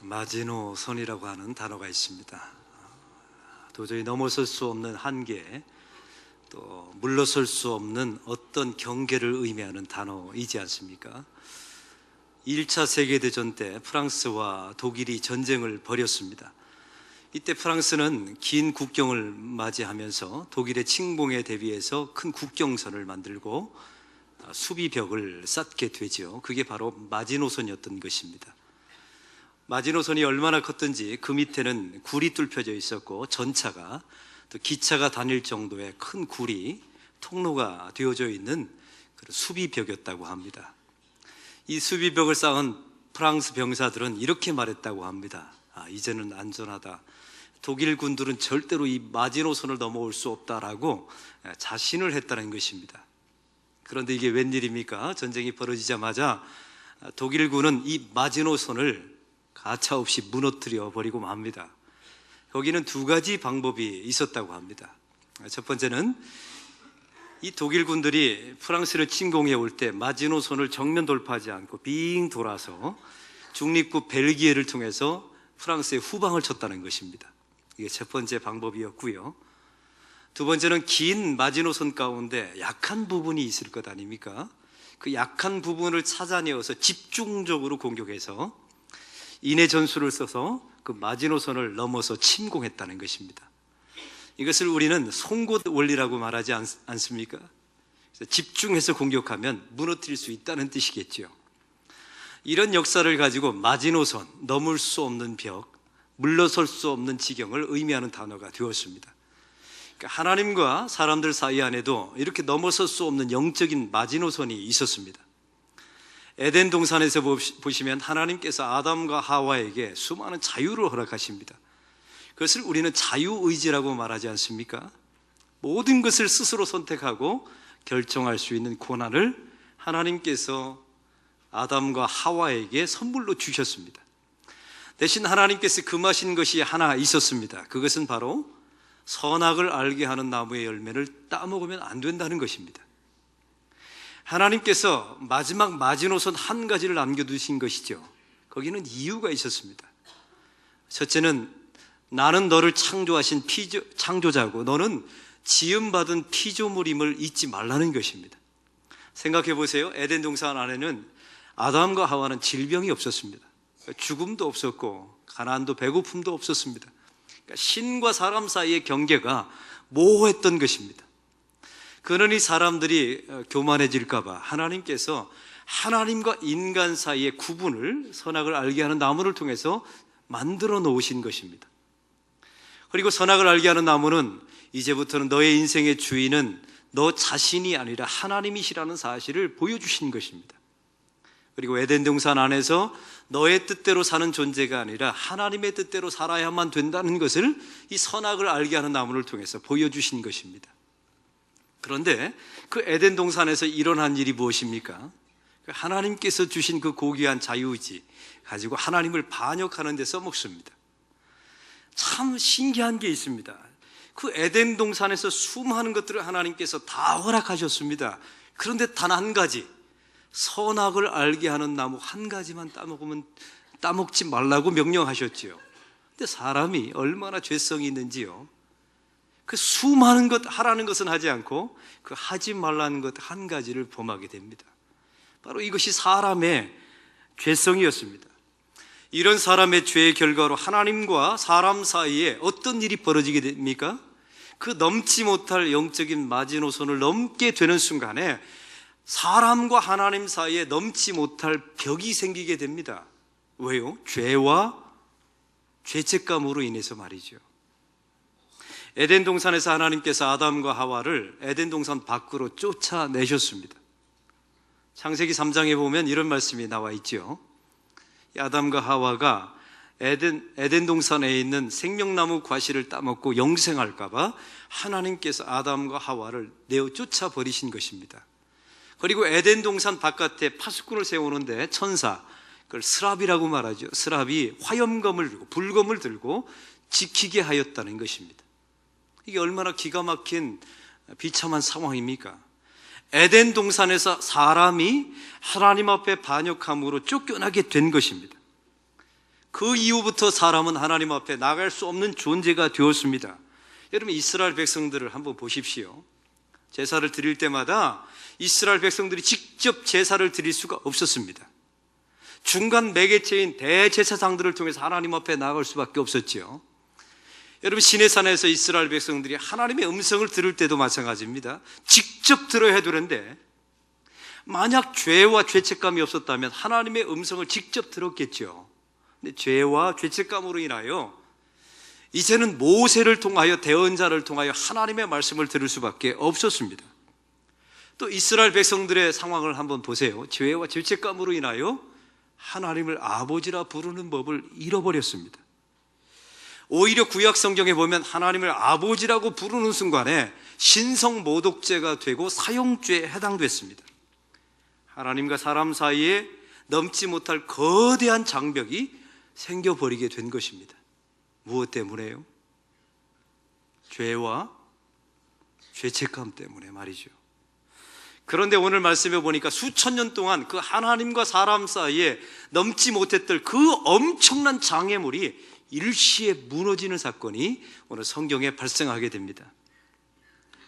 마지노선이라고 하는 단어가 있습니다. 도저히 넘어설 수 없는 한계, 또 물러설 수 없는 어떤 경계를 의미하는 단어이지 않습니까? 1차 세계대전 때 프랑스와 독일이 전쟁을 벌였습니다. 이때 프랑스는 긴 국경을 맞이하면서 독일의 침공에 대비해서 큰 국경선을 만들고 수비벽을 쌓게 되죠. 그게 바로 마지노선이었던 것입니다. 마지노선이 얼마나 컸던지 그 밑에는 굴이 뚫혀져 있었고 전차가 또 기차가 다닐 정도의 큰 굴이 통로가 되어져 있는 그런 수비벽이었다고 합니다. 이 수비벽을 쌓은 프랑스 병사들은 이렇게 말했다고 합니다. 이제는 안전하다. 독일 군들은 절대로 이 마지노선을 넘어올 수 없다라고 자신을 했다는 것입니다. 그런데 이게 웬일입니까? 전쟁이 벌어지자마자 독일군은 이 마지노선을 가차없이 무너뜨려 버리고 맙니다. 거기는 두 가지 방법이 있었다고 합니다. 첫 번째는 이 독일 군들이 프랑스를 침공해 올 때 마지노선을 정면 돌파하지 않고 빙 돌아서 중립국 벨기에를 통해서 프랑스의 후방을 쳤다는 것입니다. 이게 첫 번째 방법이었고요. 두 번째는 긴 마지노선 가운데 약한 부분이 있을 것 아닙니까? 그 약한 부분을 찾아내어서 집중적으로 공격해서 인해 전술을 써서 그 마지노선을 넘어서 침공했다는 것입니다. 이것을 우리는 송곳 원리라고 말하지 않습니까? 그래서 집중해서 공격하면 무너뜨릴 수 있다는 뜻이겠죠. 이런 역사를 가지고 마지노선, 넘을 수 없는 벽, 물러설 수 없는 지경을 의미하는 단어가 되었습니다. 그러니까 하나님과 사람들 사이 안에도 이렇게 넘어설 수 없는 영적인 마지노선이 있었습니다. 에덴 동산에서 보시면 하나님께서 아담과 하와에게 수많은 자유를 허락하십니다. 그것을 우리는 자유의지라고 말하지 않습니까? 모든 것을 스스로 선택하고 결정할 수 있는 권한을 하나님께서 아담과 하와에게 선물로 주셨습니다. 대신 하나님께서 금하신 것이 하나 있었습니다. 그것은 바로 선악을 알게 하는 나무의 열매를 따먹으면 안 된다는 것입니다. 하나님께서 마지막 마지노선 한 가지를 남겨두신 것이죠. 거기는 이유가 있었습니다. 첫째는 나는 너를 창조하신 창조자고 너는 지음받은 피조물임을 잊지 말라는 것입니다. 생각해 보세요. 에덴 동산 안에는 아담과 하와는 질병이 없었습니다. 죽음도 없었고 가난도 배고픔도 없었습니다. 그러니까 신과 사람 사이의 경계가 모호했던 것입니다. 그러니 사람들이 교만해질까 봐 하나님께서 하나님과 인간 사이의 구분을 선악을 알게 하는 나무를 통해서 만들어 놓으신 것입니다. 그리고 선악을 알게 하는 나무는 이제부터는 너의 인생의 주인은 너 자신이 아니라 하나님이시라는 사실을 보여주신 것입니다. 그리고 에덴 동산 안에서 너의 뜻대로 사는 존재가 아니라 하나님의 뜻대로 살아야만 된다는 것을 이 선악을 알게 하는 나무를 통해서 보여주신 것입니다. 그런데 그 에덴 동산에서 일어난 일이 무엇입니까? 하나님께서 주신 그 고귀한 자유의지 가지고 하나님을 반역하는 데 써먹습니다. 참 신기한 게 있습니다. 그 에덴 동산에서 수많은 것들을 하나님께서 다 허락하셨습니다. 그런데 단 한 가지, 선악을 알게 하는 나무 한 가지만 따먹지 말라고 명령하셨지요. 근데 사람이 얼마나 죄성이 있는지요. 그 수많은 것 하라는 것은 하지 않고 그 하지 말라는 것 한 가지를 범하게 됩니다. 바로 이것이 사람의 죄성이었습니다. 이런 사람의 죄의 결과로 하나님과 사람 사이에 어떤 일이 벌어지게 됩니까? 그 넘지 못할 영적인 마지노선을 넘게 되는 순간에 사람과 하나님 사이에 넘지 못할 벽이 생기게 됩니다. 왜요? 죄와 죄책감으로 인해서 말이죠. 에덴 동산에서 하나님께서 아담과 하와를 에덴 동산 밖으로 쫓아내셨습니다. 창세기 3장에 보면 이런 말씀이 나와 있죠. 아담과 하와가 에덴 동산에 있는 생명나무 과실을 따먹고 영생할까 봐 하나님께서 아담과 하와를 내어 쫓아버리신 것입니다. 그리고 에덴 동산 바깥에 파수꾼을 세우는데 천사, 그걸 스랍이라고 말하죠. 스랍이 화염검을 들고 불검을 들고 지키게 하였다는 것입니다. 이게 얼마나 기가 막힌 비참한 상황입니까? 에덴 동산에서 사람이 하나님 앞에 반역함으로 쫓겨나게 된 것입니다. 그 이후부터 사람은 하나님 앞에 나갈 수 없는 존재가 되었습니다. 여러분, 이스라엘 백성들을 한번 보십시오. 제사를 드릴 때마다 이스라엘 백성들이 직접 제사를 드릴 수가 없었습니다. 중간 매개체인 대제사장들을 통해서 하나님 앞에 나갈 수밖에 없었죠. 여러분, 시내산에서 이스라엘 백성들이 하나님의 음성을 들을 때도 마찬가지입니다. 직접 들어야 되는데, 만약 죄와 죄책감이 없었다면 하나님의 음성을 직접 들었겠죠. 근데 죄와 죄책감으로 인하여 이제는 모세를 통하여, 대언자를 통하여 하나님의 말씀을 들을 수밖에 없었습니다. 또 이스라엘 백성들의 상황을 한번 보세요. 죄와 죄책감으로 인하여 하나님을 아버지라 부르는 법을 잃어버렸습니다. 오히려 구약 성경에 보면 하나님을 아버지라고 부르는 순간에 신성 모독죄가 되고 사형죄에 해당됐습니다. 하나님과 사람 사이에 넘지 못할 거대한 장벽이 생겨버리게 된 것입니다. 무엇 때문에요? 죄와 죄책감 때문에 말이죠. 그런데 오늘 말씀해 보니까 수천 년 동안 그 하나님과 사람 사이에 넘지 못했던 그 엄청난 장애물이 일시에 무너지는 사건이 오늘 성경에 발생하게 됩니다.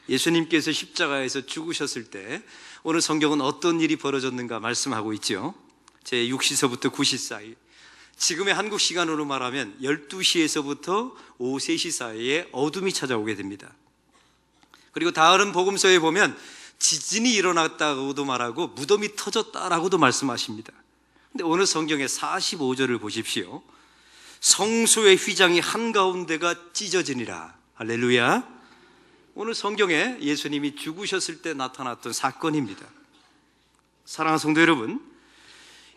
예수님께서 십자가에서 죽으셨을 때 오늘 성경은 어떤 일이 벌어졌는가 말씀하고 있죠. 제6시서부터 9시 사이, 지금의 한국 시간으로 말하면 12시에서부터 오후 3시 사이에 어둠이 찾아오게 됩니다. 그리고 다른 복음서에 보면 지진이 일어났다고도 말하고 무덤이 터졌다라고도 말씀하십니다. 근데 오늘 성경의 45절을 보십시오. 성소의 휘장이 한가운데가 찢어지니라. 할렐루야. 오늘 성경에 예수님이 죽으셨을 때 나타났던 사건입니다. 사랑하는 성도 여러분,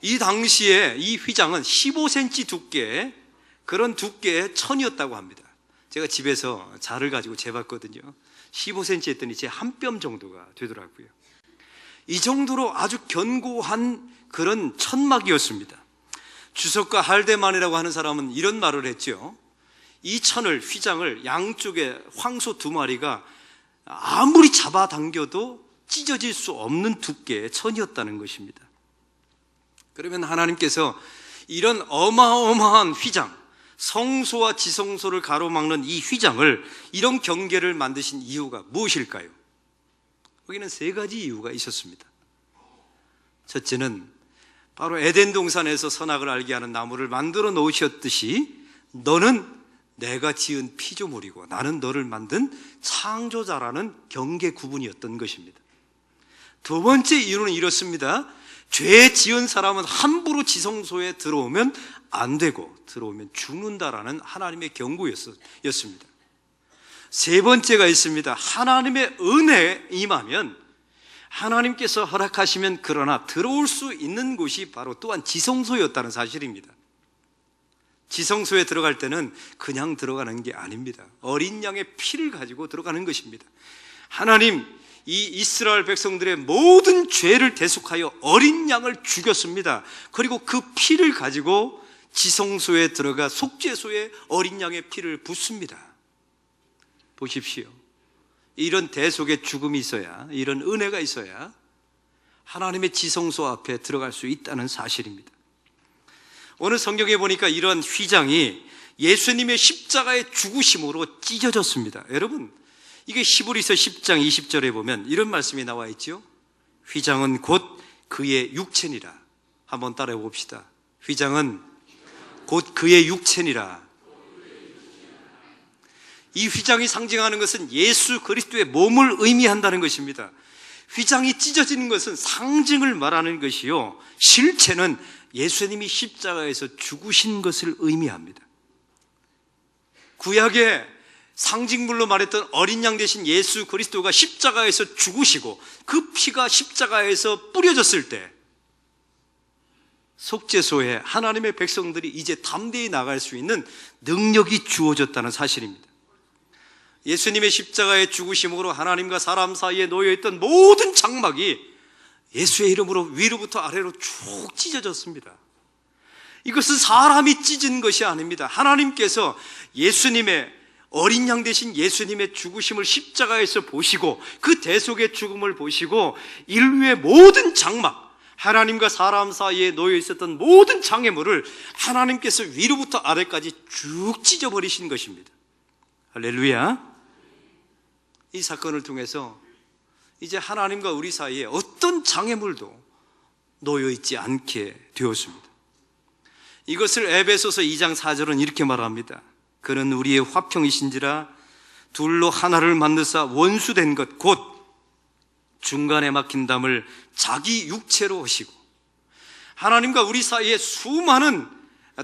이 당시에 이 휘장은 15cm 두께의 그런 두께의 천이었다고 합니다. 제가 집에서 자를 가지고 재봤거든요. 15cm 했더니 제 한 뼘 정도가 되더라고요. 이 정도로 아주 견고한 그런 천막이었습니다. 주석가 할데만이라고 하는 사람은 이런 말을 했죠. 이 천을, 휘장을 양쪽에 황소 2마리가 아무리 잡아당겨도 찢어질 수 없는 두께의 천이었다는 것입니다. 그러면 하나님께서 이런 어마어마한 휘장, 성소와 지성소를 가로막는 이 휘장을, 이런 경계를 만드신 이유가 무엇일까요? 거기는 3가지 이유가 있었습니다. 첫째는 바로 에덴 동산에서 선악을 알게 하는 나무를 만들어 놓으셨듯이 너는 내가 지은 피조물이고 나는 너를 만든 창조자라는 경계 구분이었던 것입니다. 두 번째 이유는 이렇습니다. 죄 지은 사람은 함부로 지성소에 들어오면 안 되고 들어오면 죽는다라는 하나님의 경고였습니다. 세 번째가 있습니다. 하나님의 은혜에 임하면, 하나님께서 허락하시면 그러나 들어올 수 있는 곳이 바로 또한 지성소였다는 사실입니다. 지성소에 들어갈 때는 그냥 들어가는 게 아닙니다. 어린 양의 피를 가지고 들어가는 것입니다. 하나님, 이 이스라엘 백성들의 모든 죄를 대속하여 어린 양을 죽였습니다. 그리고 그 피를 가지고 지성소에 들어가 속죄소에 어린 양의 피를 붓습니다. 보십시오. 이런 대속의 죽음이 있어야, 이런 은혜가 있어야 하나님의 지성소 앞에 들어갈 수 있다는 사실입니다. 오늘 성경에 보니까 이런 휘장이 예수님의 십자가의 죽으심으로 찢어졌습니다. 여러분, 이게 히브리서 10장 20절에 보면 이런 말씀이 나와 있죠. 휘장은 곧 그의 육체니라. 한번 따라해 봅시다. 휘장은 곧 그의 육체니라. 이 휘장이 상징하는 것은 예수 그리스도의 몸을 의미한다는 것입니다. 휘장이 찢어지는 것은 상징을 말하는 것이요, 실체는 예수님이 십자가에서 죽으신 것을 의미합니다. 구약의 상징물로 말했던 어린 양 대신 예수 그리스도가 십자가에서 죽으시고 그 피가 십자가에서 뿌려졌을 때 속죄소에 하나님의 백성들이 이제 담대히 나갈 수 있는 능력이 주어졌다는 사실입니다. 예수님의 십자가의 죽으심으로 하나님과 사람 사이에 놓여있던 모든 장막이 예수의 이름으로 위로부터 아래로 쭉 찢어졌습니다. 이것은 사람이 찢은 것이 아닙니다. 하나님께서 예수님의 어린 양 대신 예수님의 죽으심을 십자가에서 보시고 그 대속의 죽음을 보시고 인류의 모든 장막, 하나님과 사람 사이에 놓여 있었던 모든 장애물을 하나님께서 위로부터 아래까지 쭉 찢어버리신 것입니다. 할렐루야. 이 사건을 통해서 이제 하나님과 우리 사이에 어떤 장애물도 놓여 있지 않게 되었습니다. 이것을 에베소서 2장 4절은 이렇게 말합니다. 그는 우리의 화평이신지라 둘로 하나를 만드사 원수된 것 곧 중간에 막힌 담을 자기 육체로 하시고, 하나님과 우리 사이에 수많은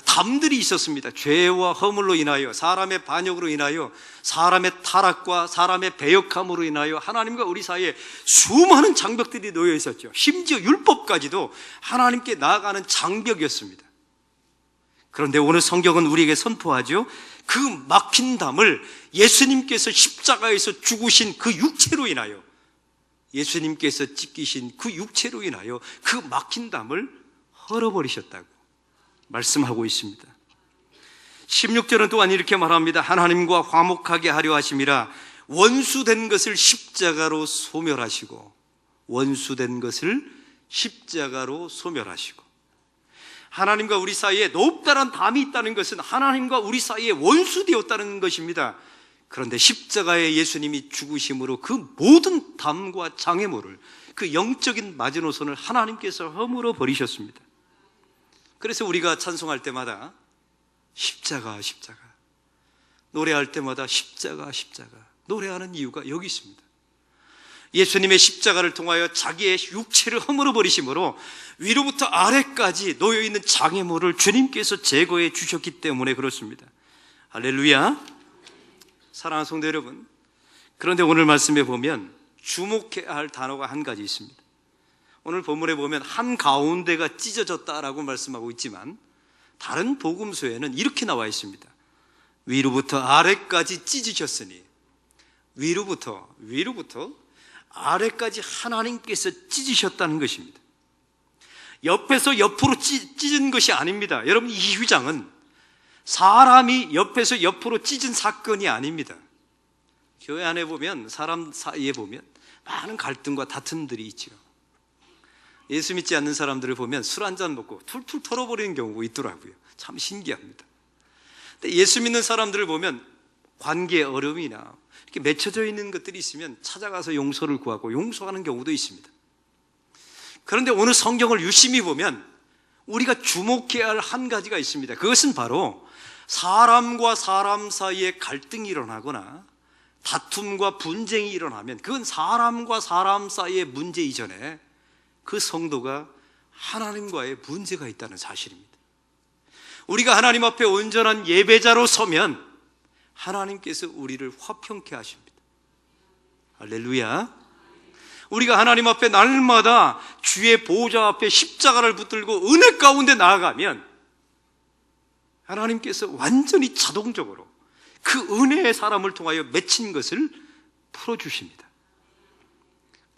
담들이 있었습니다. 죄와 허물로 인하여, 사람의 반역으로 인하여, 사람의 타락과 사람의 배역함으로 인하여 하나님과 우리 사이에 수많은 장벽들이 놓여 있었죠. 심지어 율법까지도 하나님께 나아가는 장벽이었습니다. 그런데 오늘 성경은 우리에게 선포하죠. 그 막힌 담을 예수님께서 십자가에서 죽으신 그 육체로 인하여, 예수님께서 찢기신 그 육체로 인하여 그 막힌 담을 헐어버리셨다고 말씀하고 있습니다. 16절은 또한 이렇게 말합니다. 하나님과 화목하게 하려 하심이라 원수된 것을 십자가로 소멸하시고, 원수된 것을 십자가로 소멸하시고. 하나님과 우리 사이에 높다란 담이 있다는 것은 하나님과 우리 사이에 원수되었다는 것입니다. 그런데 십자가에 예수님이 죽으심으로 그 모든 담과 장애물을, 그 영적인 마지노선을 하나님께서 허물어 버리셨습니다. 그래서 우리가 찬송할 때마다 십자가, 십자가, 노래할 때마다 십자가, 십자가 노래하는 이유가 여기 있습니다. 예수님의 십자가를 통하여 자기의 육체를 허물어 버리심으로 위로부터 아래까지 놓여있는 장애물을 주님께서 제거해 주셨기 때문에 그렇습니다. 할렐루야. 사랑하는 성도 여러분, 그런데 오늘 말씀에 보면 주목해야 할 단어가 한 가지 있습니다. 오늘 본문에 보면 한가운데가 찢어졌다라고 말씀하고 있지만 다른 복음서에는 이렇게 나와 있습니다. 위로부터 아래까지 찢으셨으니, 위로부터 아래까지 하나님께서 찢으셨다는 것입니다. 옆에서 옆으로 찢은 것이 아닙니다. 여러분, 이 휘장은 사람이 옆에서 옆으로 찢은 사건이 아닙니다. 교회 안에 보면, 사람 사이에 보면 많은 갈등과 다툼들이 있죠. 예수 믿지 않는 사람들을 보면 술 한잔 먹고 툴툴 털어버리는 경우가 있더라고요. 참 신기합니다. 근데 예수 믿는 사람들을 보면 관계의 어려움이나 이렇게 맺혀져 있는 것들이 있으면 찾아가서 용서를 구하고 용서하는 경우도 있습니다. 그런데 오늘 성경을 유심히 보면 우리가 주목해야 할 한 가지가 있습니다. 그것은 바로 사람과 사람 사이에 갈등이 일어나거나 다툼과 분쟁이 일어나면 그건 사람과 사람 사이의 문제 이전에 그 성도가 하나님과의 문제가 있다는 사실입니다. 우리가 하나님 앞에 온전한 예배자로 서면 하나님께서 우리를 화평케 하십니다. 할렐루야. 우리가 하나님 앞에 날마다 주의 보좌 앞에 십자가를 붙들고 은혜 가운데 나아가면 하나님께서 완전히 자동적으로 그 은혜의 사람을 통하여 맺힌 것을 풀어주십니다.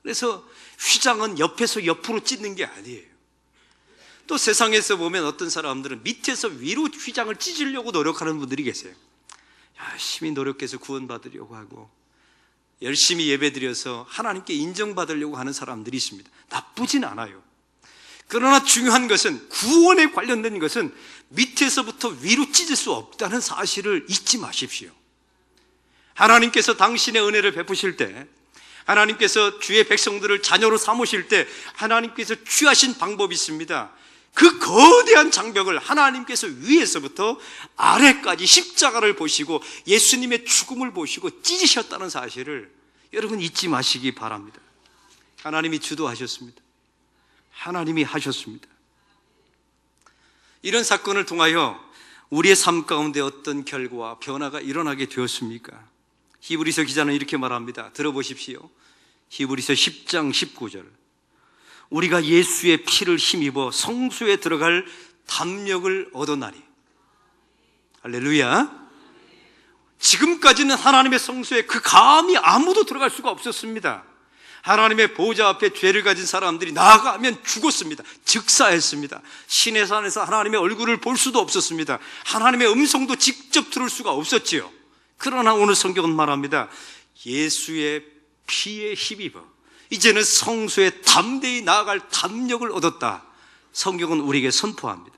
그래서 휘장은 옆에서 옆으로 찢는 게 아니에요. 또 세상에서 보면 어떤 사람들은 밑에서 위로 휘장을 찢으려고 노력하는 분들이 계세요. 열심히 노력해서 구원받으려고 하고 열심히 예배드려서 하나님께 인정받으려고 하는 사람들이 있습니다. 나쁘진 않아요. 그러나 중요한 것은, 구원에 관련된 것은 밑에서부터 위로 찢을 수 없다는 사실을 잊지 마십시오. 하나님께서 당신의 은혜를 베푸실 때, 하나님께서 주의 백성들을 자녀로 삼으실 때 하나님께서 취하신 방법이 있습니다. 그 거대한 장벽을 하나님께서 위에서부터 아래까지 십자가를 보시고 예수님의 죽음을 보시고 찢으셨다는 사실을 여러분 잊지 마시기 바랍니다. 하나님이 주도하셨습니다. 하나님이 하셨습니다. 이런 사건을 통하여 우리의 삶 가운데 어떤 결과와 변화가 일어나게 되었습니까? 히브리서 기자는 이렇게 말합니다. 들어보십시오. 히브리서 10장 19절. 우리가 예수의 피를 힘입어 성소에 들어갈 담력을 얻어나니. 할렐루야. 지금까지는 하나님의 성소에 그 감히 아무도 들어갈 수가 없었습니다. 하나님의 보좌 앞에 죄를 가진 사람들이 나아가면 죽었습니다. 즉사했습니다. 신의 산에서 하나님의 얼굴을 볼 수도 없었습니다. 하나님의 음성도 직접 들을 수가 없었지요. 그러나 오늘 성경은 말합니다. 예수의 피에 힘입어 이제는 성소에 담대히 나아갈 담력을 얻었다. 성경은 우리에게 선포합니다.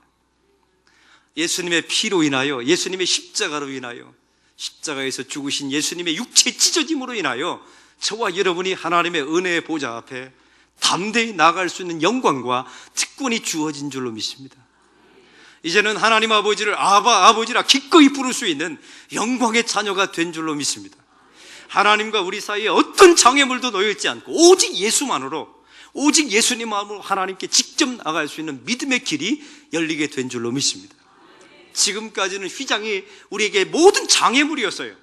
예수님의 피로 인하여, 예수님의 십자가로 인하여, 십자가에서 죽으신 예수님의 육체 찢어짐으로 인하여 저와 여러분이 하나님의 은혜의 보좌 앞에 담대히 나아갈 수 있는 영광과 특권이 주어진 줄로 믿습니다. 이제는 하나님 아버지를 아바, 아버지라 기꺼이 부를 수 있는 영광의 자녀가 된 줄로 믿습니다. 하나님과 우리 사이에 어떤 장애물도 놓여있지 않고 오직 예수만으로, 오직 예수님만으로 하나님께 직접 나갈 수 있는 믿음의 길이 열리게 된 줄로 믿습니다. 지금까지는 휘장이 우리에게 모든 장애물이었어요.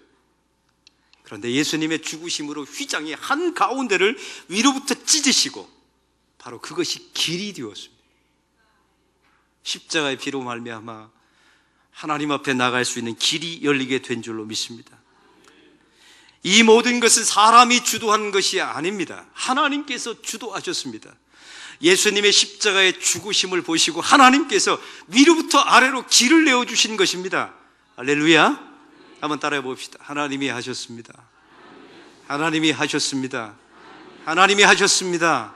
그런데 예수님의 죽으심으로 휘장이 한가운데를 위로부터 찢으시고 바로 그것이 길이 되었습니다. 십자가의 피로 말미암아 하나님 앞에 나갈 수 있는 길이 열리게 된 줄로 믿습니다. 이 모든 것은 사람이 주도한 것이 아닙니다. 하나님께서 주도하셨습니다. 예수님의 십자가의 죽으심을 보시고 하나님께서 위로부터 아래로 길을 내어주신 것입니다. 할렐루야. 한번 따라해 봅시다. 하나님이 하셨습니다. 하나님이 하셨습니다. 하나님이 하셨습니다.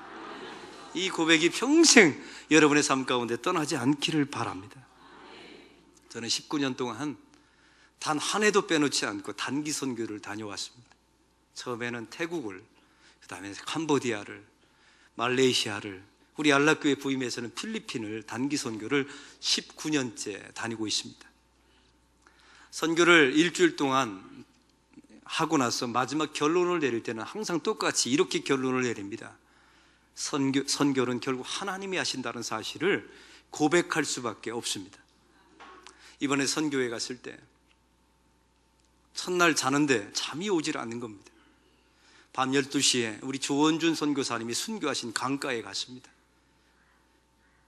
이 고백이 평생 여러분의 삶 가운데 떠나지 않기를 바랍니다. 저는 19년 동안 단 한 해도 빼놓지 않고 단기 선교를 다녀왔습니다. 처음에는 태국을, 그 다음에 캄보디아를, 말레이시아를, 우리 안락교회 부임에서는 필리핀을 단기 선교를 19년째 다니고 있습니다. 선교를 일주일 동안 하고 나서 마지막 결론을 내릴 때는 항상 똑같이 이렇게 결론을 내립니다. 선교는 결국 하나님이 하신다는 사실을 고백할 수밖에 없습니다. 이번에 선교회 갔을 때 첫날 자는데 잠이 오질 않는 겁니다. 밤 12시에 우리 조원준 선교사님이 순교하신 강가에 갔습니다.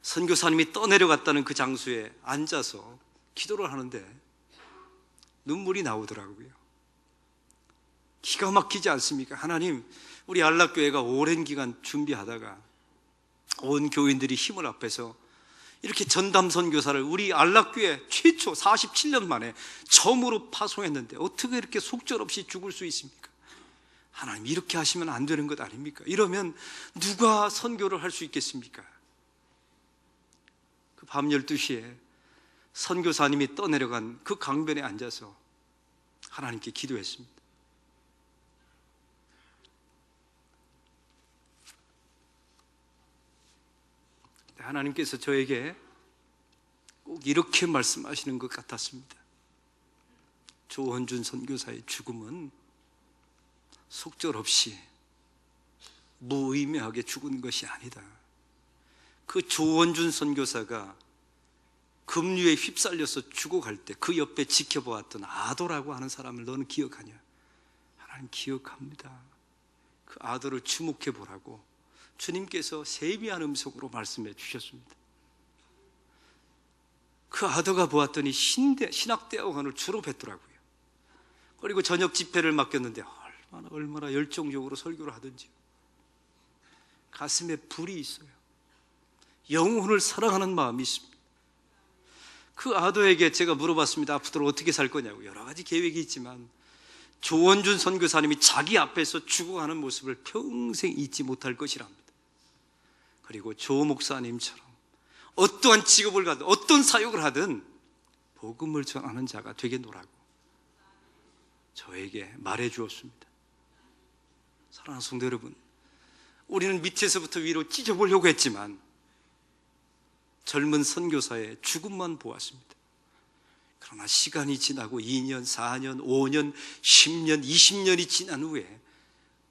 선교사님이 떠내려갔다는 그 장소에 앉아서 기도를 하는데 눈물이 나오더라고요. 기가 막히지 않습니까? 하나님, 우리 안락교회가 오랜 기간 준비하다가 온 교인들이 힘을 합해서 이렇게 전담 선교사를 우리 안락교회 최초 47년 만에 처음으로 파송했는데 어떻게 이렇게 속절없이 죽을 수 있습니까? 하나님, 이렇게 하시면 안 되는 것 아닙니까? 이러면 누가 선교를 할 수 있겠습니까? 그 밤 12시에 선교사님이 떠내려간 그 강변에 앉아서 하나님께 기도했습니다. 하나님께서 저에게 꼭 이렇게 말씀하시는 것 같았습니다. 조원준 선교사의 죽음은 속절없이 무의미하게 죽은 것이 아니다. 그 조원준 선교사가 급류에 휩쓸려서 죽어갈 때 그 옆에 지켜보았던 아도라고 하는 사람을 너는 기억하냐? 하나님 기억합니다. 그 아도를 주목해 보라고 주님께서 세미한 음성으로 말씀해 주셨습니다. 그 아도가 보았더니 신학대학원을 졸업했더라고요. 그리고 저녁 집회를 맡겼는데 얼마나 열정적으로 설교를 하든지 가슴에 불이 있어요. 영혼을 사랑하는 마음이 있습니다. 그 아도에게 제가 물어봤습니다. 앞으로 어떻게 살 거냐고. 여러 가지 계획이 있지만 조원준 선교사님이 자기 앞에서 죽어가는 모습을 평생 잊지 못할 것이랍니다. 그리고 조 목사님처럼 어떠한 직업을 가든 어떤 사역을 하든 복음을 전하는 자가 되겠노라고 저에게 말해 주었습니다. 사랑하는 성도 여러분, 우리는 밑에서부터 위로 찢어보려고 했지만 젊은 선교사의 죽음만 보았습니다. 그러나 시간이 지나고 2년, 4년, 5년, 10년, 20년이 지난 후에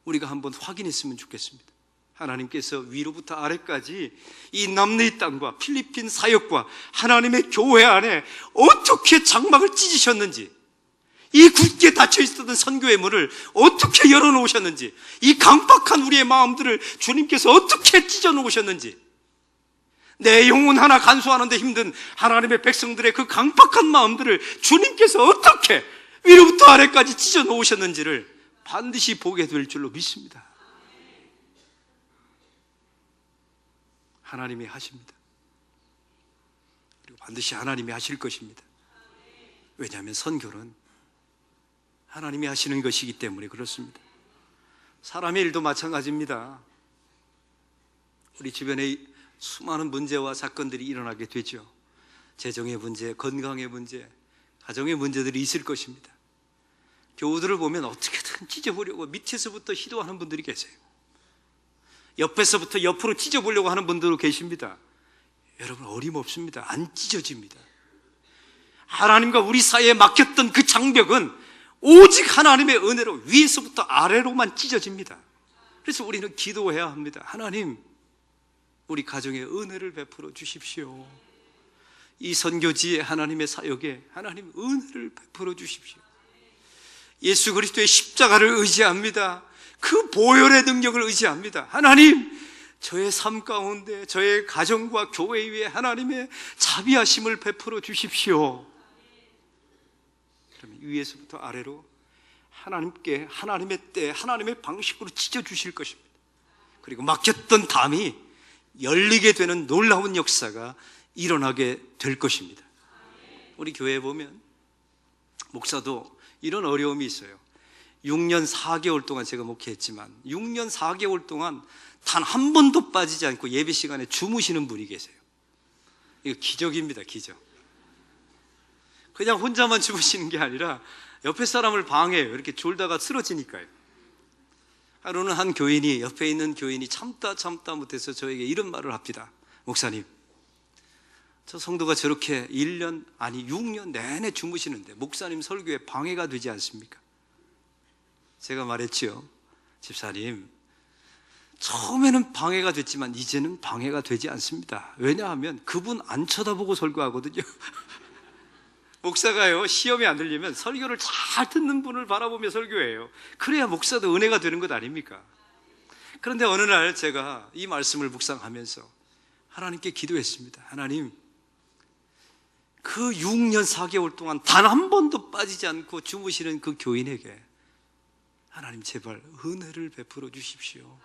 우리가 한번 확인했으면 좋겠습니다. 하나님께서 위로부터 아래까지 이 남미 땅과 필리핀 사역과 하나님의 교회 안에 어떻게 장막을 찢으셨는지, 이 굳게 닫혀있었던 선교의 문을 어떻게 열어놓으셨는지, 이 강박한 우리의 마음들을 주님께서 어떻게 찢어놓으셨는지, 내 영혼 하나 간수하는 데 힘든 하나님의 백성들의 그 강박한 마음들을 주님께서 어떻게 위로부터 아래까지 찢어놓으셨는지를 반드시 보게 될 줄로 믿습니다. 하나님이 하십니다. 그리고 반드시 하나님이 하실 것입니다. 왜냐하면 선교는 하나님이 하시는 것이기 때문에 그렇습니다. 사람의 일도 마찬가지입니다. 우리 주변에 수많은 문제와 사건들이 일어나게 되죠. 재정의 문제, 건강의 문제, 가정의 문제들이 있을 것입니다. 교우들을 보면 어떻게든 찢어보려고 밑에서부터 시도하는 분들이 계세요. 옆에서부터 옆으로 찢어보려고 하는 분들도 계십니다. 여러분, 어림없습니다. 안 찢어집니다. 하나님과 우리 사이에 막혔던 그 장벽은 오직 하나님의 은혜로 위에서부터 아래로만 찢어집니다. 그래서 우리는 기도해야 합니다. 하나님, 우리 가정에 은혜를 베풀어 주십시오. 이 선교지에 하나님의 사역에 하나님 은혜를 베풀어 주십시오. 예수 그리스도의 십자가를 의지합니다. 그 보혈의 능력을 의지합니다. 하나님, 저의 삶 가운데 저의 가정과 교회 위에 하나님의 자비하심을 베풀어 주십시오. 그러면 위에서부터 아래로 하나님께 하나님의 때 하나님의 방식으로 찢어주실 것입니다. 그리고 막혔던 담이 열리게 되는 놀라운 역사가 일어나게 될 것입니다. 우리 교회에 보면 목사도 이런 어려움이 있어요. 6년 4개월 동안 제가 목회했지만 6년 4개월 동안 단 한 번도 빠지지 않고 예배 시간에 주무시는 분이 계세요. 이거 기적입니다. 기적. 그냥 혼자만 주무시는 게 아니라 옆에 사람을 방해해요. 이렇게 졸다가 쓰러지니까요. 하루는 한 교인이, 옆에 있는 교인이 참다 못해서 저에게 이런 말을 합니다. 목사님, 저 성도가 저렇게 1년 아니 6년 내내 주무시는데 목사님 설교에 방해가 되지 않습니까? 제가 말했지요. 집사님, 처음에는 방해가 됐지만 이제는 방해가 되지 않습니다. 왜냐하면 그분 안 쳐다보고 설교하거든요. 목사가요, 시험에 안 들리면 설교를 잘 듣는 분을 바라보며 설교해요. 그래야 목사도 은혜가 되는 것 아닙니까? 그런데 어느 날 제가 이 말씀을 묵상하면서 하나님께 기도했습니다. 하나님, 그 6년 4개월 동안 단 한 번도 빠지지 않고 주무시는 그 교인에게 하나님 제발 은혜를 베풀어 주십시오.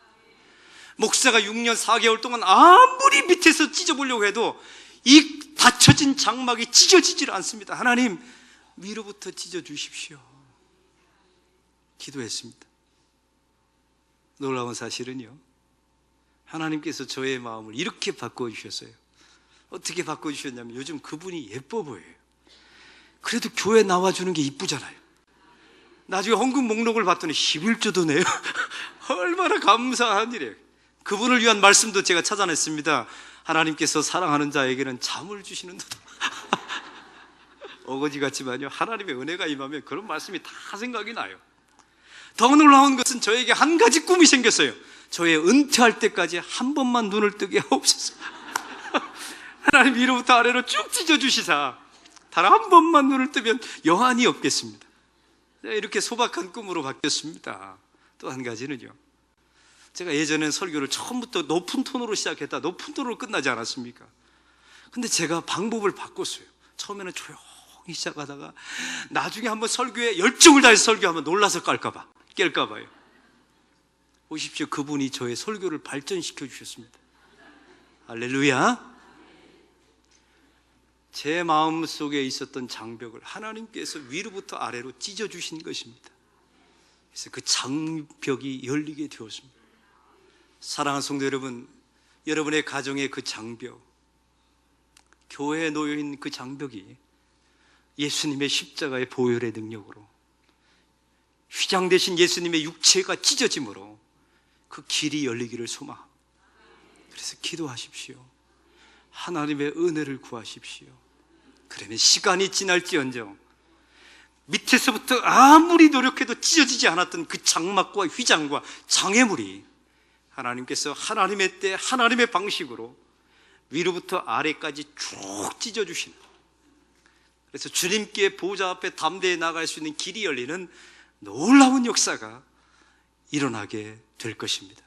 목사가 6년 4개월 동안 아무리 밑에서 찢어보려고 해도 이 닫혀진 장막이 찢어지질 않습니다. 하나님, 위로부터 찢어주십시오. 기도했습니다. 놀라운 사실은요, 하나님께서 저의 마음을 이렇게 바꿔주셨어요. 어떻게 바꿔주셨냐면 요즘 그분이 예뻐 보여요. 그래도 교회 나와주는 게 이쁘잖아요. 나중에 헌금 목록을 봤더니 11조도 내요. 얼마나 감사한 일이에요. 그분을 위한 말씀도 제가 찾아냈습니다. 하나님께서 사랑하는 자에게는 잠을 주시는도다. 어거지 같지만요, 하나님의 은혜가 임하면 그런 말씀이 다 생각이 나요. 더 놀라운 것은 저에게 한 가지 꿈이 생겼어요. 저의 은퇴할 때까지 한 번만 눈을 뜨게 하옵소서. 하나님 위로부터 아래로 쭉 찢어주시사 단 한 번만 눈을 뜨면 여한이 없겠습니다. 이렇게 소박한 꿈으로 바뀌었습니다. 또 한 가지는요, 제가 예전엔 설교를 처음부터 높은 톤으로 시작했다 높은 톤으로 끝나지 않았습니까? 근데 제가 방법을 바꿨어요. 처음에는 조용히 시작하다가 나중에 한번 설교에 열정을 다해서 설교하면 놀라서 깰까봐요. 보십시오, 그분이 저의 설교를 발전시켜 주셨습니다. 할렐루야. 제 마음속에 있었던 장벽을 하나님께서 위로부터 아래로 찢어주신 것입니다. 그래서 그 장벽이 열리게 되었습니다. 사랑하는 성도 여러분, 여러분의 가정의 그 장벽, 교회에 놓여있는 그 장벽이 예수님의 십자가의 보혈의 능력으로, 휘장되신 예수님의 육체가 찢어짐으로 그 길이 열리기를 소망합니다. 그래서 기도하십시오. 하나님의 은혜를 구하십시오. 그러면 시간이 지날지언정 밑에서부터 아무리 노력해도 찢어지지 않았던 그 장막과 휘장과 장애물이 하나님께서 하나님의 때 하나님의 방식으로 위로부터 아래까지 쭉 찢어주시는, 그래서 주님께 보좌 앞에 담대히 나갈 수 있는 길이 열리는 놀라운 역사가 일어나게 될 것입니다.